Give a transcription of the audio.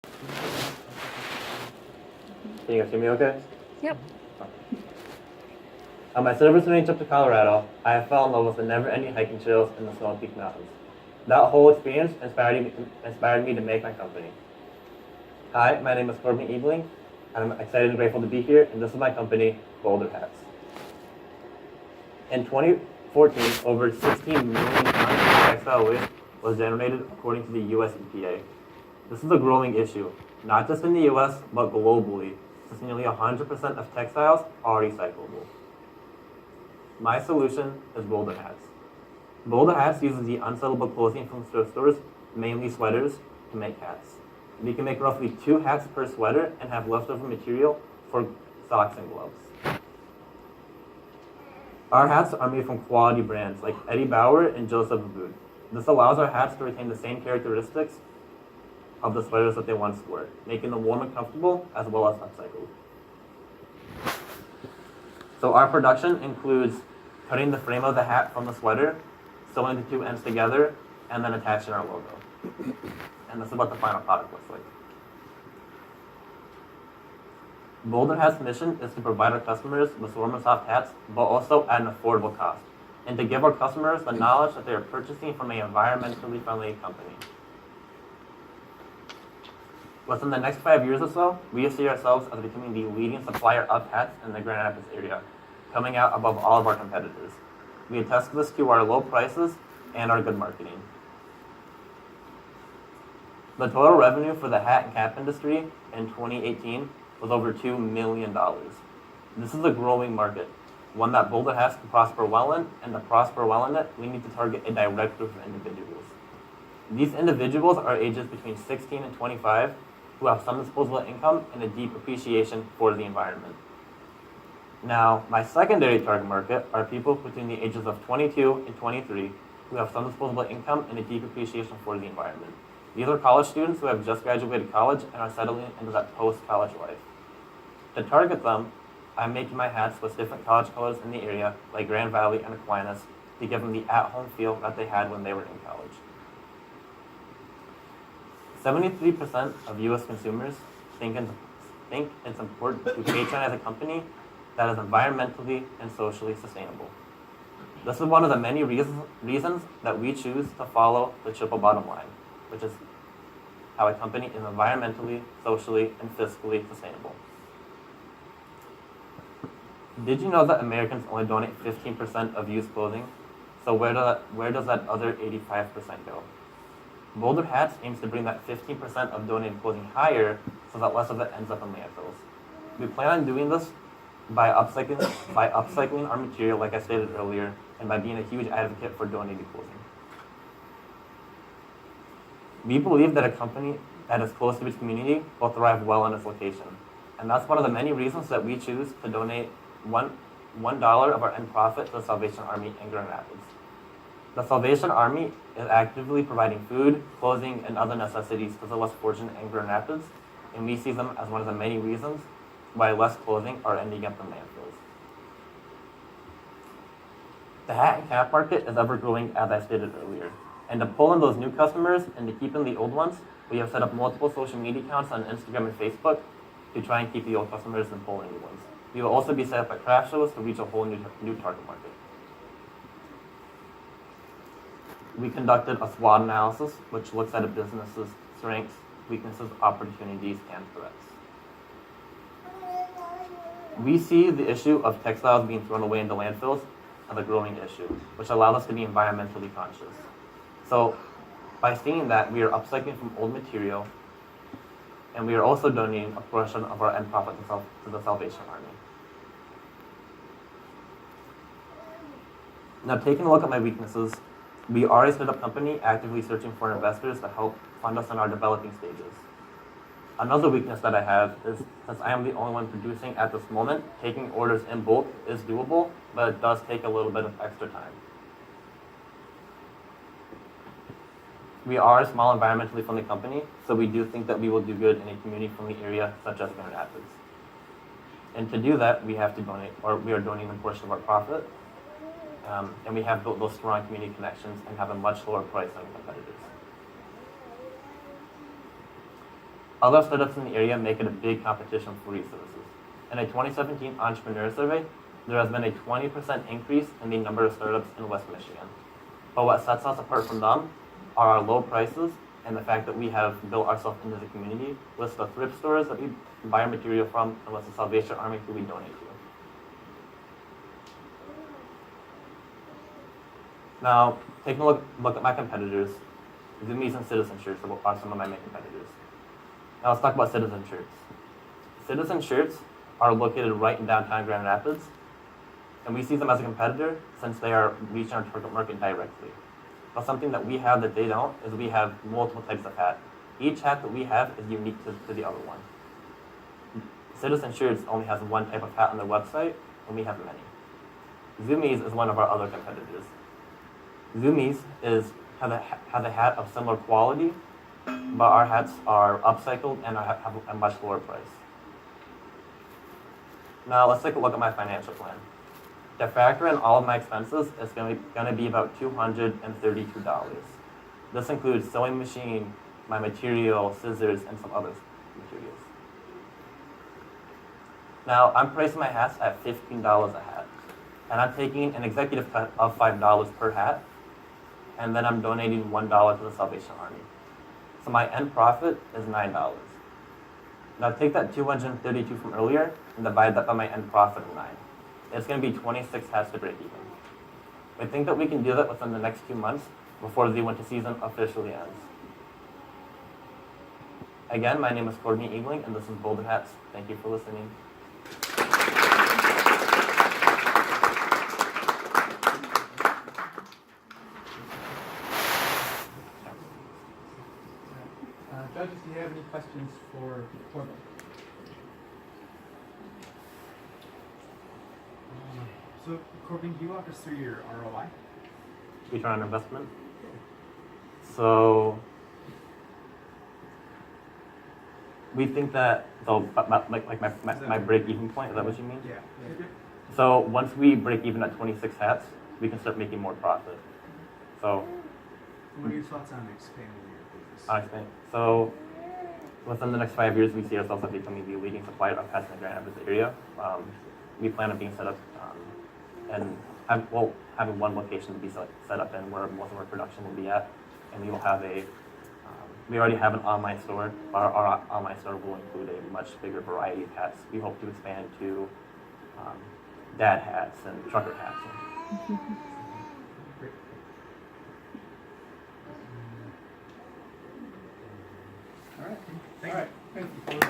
Can you guys hear me okay? Yep. On my service range up to Colorado, I have fell in love with the never-ending hiking trails in the Snowy Peak Mountains. That whole experience inspired me to make my company. Hi, my name is Corbin and I'm excited and grateful to be here, and this is my company, Boulder Hats. In 2014, over 16 million tons of textile waste was generated according to the US EPA. This is a growing issue, not just in the US, but globally, since nearly 100% of textiles are recyclable. My solution is Boulder Hats. Boulder Hats uses the unsellable clothing from thrift stores, mainly sweaters, to make hats. We can make roughly 2 hats per sweater and have leftover material for socks and gloves. Our hats are made from quality brands like Eddie Bauer and Joseph Abboud. This allows our hats to retain the same characteristics of the sweaters that they once wore, making them warm and comfortable as well as upcycled. So our production includes cutting the frame of the hat from the sweater, sewing the 2 ends together, and then attaching our logo. And this is what the final product looks like. Boulder Hats' mission is to provide our customers with warm and soft hats, but also at an affordable cost, and to give our customers the knowledge that they are purchasing from an environmentally friendly company. Within the next 5 years or so, we see ourselves as becoming the leading supplier of hats in the Grand Rapids area, coming out above all of our competitors. We attest this to our low prices and our good marketing. The total revenue for the hat and cap industry in 2018 was over $2 million. This is a growing market, one that Boulder Hats can prosper well in, and to prosper well in it, we need to target a direct group of individuals. These individuals are ages between 16 and 25 who have some disposable income and a deep appreciation for the environment. Now, my secondary target market are people between the ages of 22 and 23 who have some disposable income and a deep appreciation for the environment. These are college students who have just graduated college and are settling into that post-college life. To target them, I'm making my hats with different college colors in the area, like Grand Valley and Aquinas, to give them the at-home feel that they had when they were in college. 73% of U.S. consumers think it's important to patronize a company that is environmentally and socially sustainable. This is one of the many reasons that we choose to follow the triple bottom line, which is how a company is environmentally, socially, and fiscally sustainable. Did you know that Americans only donate 15% of used clothing? So where does that other 85% go? Boulder Hats aims to bring that 15% of donated clothing higher so that less of it ends up in landfills. We plan on doing this by upcycling our material, like I stated earlier, and by being a huge advocate for donated clothing. We believe that a company that is close to its community will thrive well in its location. And that's one of the many reasons that we choose to donate $1 of our end profit to the Salvation Army in Grand Rapids. The Salvation Army is actively providing food, clothing, and other necessities to the less fortunate in Grand Rapids, and we see them as one of the many reasons why less clothing are ending up in landfills. The hat and cap market is ever growing, as I stated earlier. And to pull in those new customers and to keep in the old ones, we have set up multiple social media accounts on Instagram and Facebook to try and keep the old customers and pull in new ones. We will also be set up at craft shows to reach a whole new target market. We conducted a SWOT analysis, which looks at a business's strengths, weaknesses, opportunities, and threats. We see the issue of textiles being thrown away into landfills as a growing issue, which allows us to be environmentally conscious. So by seeing that, we are upcycling from old material, and we are also donating a portion of our end profit to the Salvation Army. Now, taking a look at my weaknesses, we are a startup company actively searching for investors to help fund us in our developing stages. Another weakness that I have is, since I am the only one producing at this moment, taking orders in bulk is doable, but it does take a little bit of extra time. We are a small environmentally friendly company, so we do think that we will do good in a community-friendly area such as Grand Rapids. And to do that, we have to donate, or we are donating a portion of our profit, and we have built those strong community connections and have a much lower price than competitors. Other startups in the area make it a big competition for resources. In a 2017 entrepreneur survey, there has been a 20% increase in the number of startups in West Michigan. But what sets us apart from them are our low prices and the fact that we have built ourselves into the community with the thrift stores that we buy our material from and with the Salvation Army who we donate to. Now, taking a look at my competitors, Zoomies and Citizen Shirts are some of my main competitors. Now let's talk about Citizen Shirts. Citizen Shirts are located right in downtown Grand Rapids, and we see them as a competitor since they are reaching our target market directly. But something that we have that they don't is we have multiple types of hat. Each hat that we have is unique to the other one. Citizen Shirts only has one type of hat on their website, and we have many. Zoomies is one of our other competitors. Zoomies have a hat of similar quality, but our hats are upcycled and have a much lower price. Now let's take a look at my financial plan. To factor in all of my expenses, it's going to be about $232. This includes sewing machine, my material, scissors, and some other materials. Now I'm pricing my hats at $15 a hat, and I'm taking an executive cut of $5 per hat, and then I'm donating $1 to the Salvation Army. So my end profit is $9. Now take that 232 from earlier and divide that by my end profit of 9. It's going to be 26 hats to break even. We think that we can do that within the next 2 months before the winter season officially ends. Again, my name is Corbins Eagling, and this is Boulder Hats. Thank you for listening. Judges, do you have any questions for Corbin? So, Corbin, can you walk us through your ROI? Return on investment. So we think that my break-even point. Is that what you mean? Yeah. So once we break even at 26 hats, we can start making more profit. So What are your thoughts on expanding your business? I think so. Within the next 5 years, we see ourselves as becoming the leading supplier of hats in the Grand Rapids area. We plan on being set up and having one location to be set up in where most of our production will be at, and we will have we already have an online store. Our online store will include a much bigger variety of hats. We hope to expand to dad hats and trucker hats. Great. All right. Thank All you. right. Thank you.